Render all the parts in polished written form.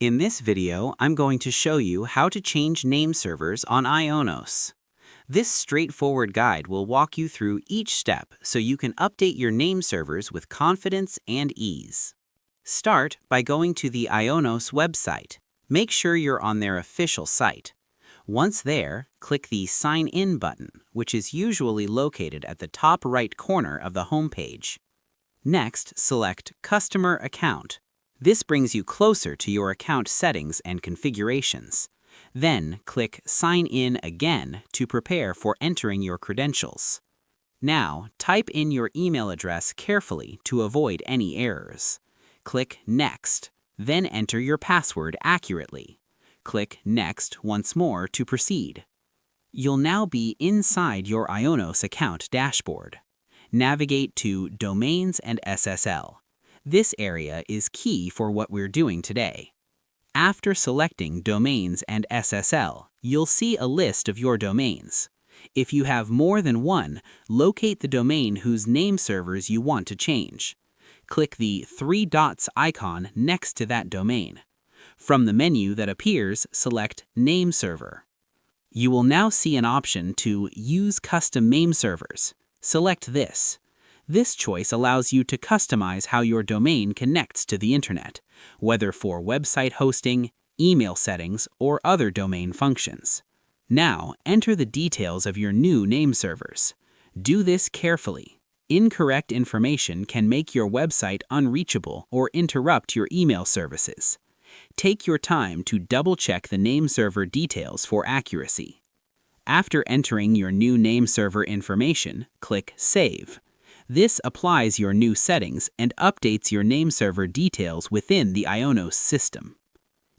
In this video, I'm going to show you how to change name servers on Ionos. This straightforward guide will walk you through each step so you can update your name servers with confidence and ease. Start by going to the Ionos website. Make sure you're on their official site. Once there, click the Sign In button, which is usually located at the top right corner of the homepage. Next, select Customer Account. This brings you closer to your account settings and configurations. Then, click Sign In again to prepare for entering your credentials. Now, type in your email address carefully to avoid any errors. Click Next, then enter your password accurately. Click Next once more to proceed. You'll now be inside your Ionos account dashboard. Navigate to Domains and SSL. This area is key for what we're doing today. After selecting Domains and SSL, you'll see a list of your domains. If you have more than one, locate the domain whose name servers you want to change. Click the three dots icon next to that domain. From the menu that appears, select Name Server. You will now see an option to Use Custom Name Servers. Select this. This choice allows you to customize how your domain connects to the internet, whether for website hosting, email settings, or other domain functions. Now, enter the details of your new name servers. Do this carefully. Incorrect information can make your website unreachable or interrupt your email services. Take your time to double-check the name server details for accuracy. After entering your new name server information, click Save. This applies your new settings and updates your name server details within the Ionos system.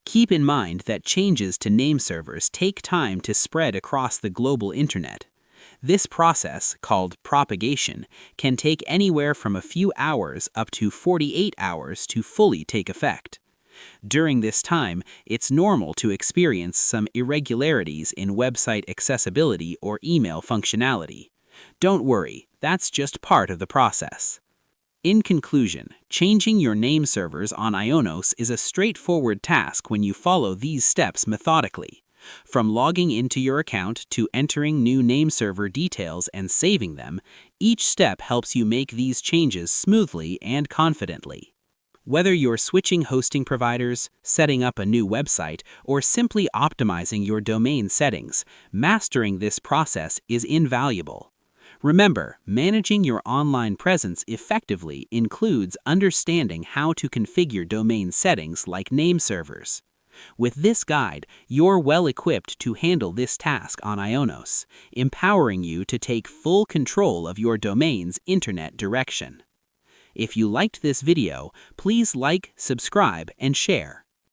Keep in mind that changes to name servers take time to spread across the global internet. This process, called propagation, can take anywhere from a few hours up to 48 hours to fully take effect. During this time, it's normal to experience some irregularities in website accessibility or email functionality. Don't worry, that's just part of the process. In conclusion, changing your name servers on Ionos is a straightforward task when you follow these steps methodically. From logging into your account to entering new name server details and saving them, each step helps you make these changes smoothly and confidently. Whether you're switching hosting providers, setting up a new website, or simply optimizing your domain settings, mastering this process is invaluable. Remember, managing your online presence effectively includes understanding how to configure domain settings like name servers. With this guide, you're well equipped to handle this task on Ionos, empowering you to take full control of your domain's internet direction. If you liked this video, please like, subscribe, and share.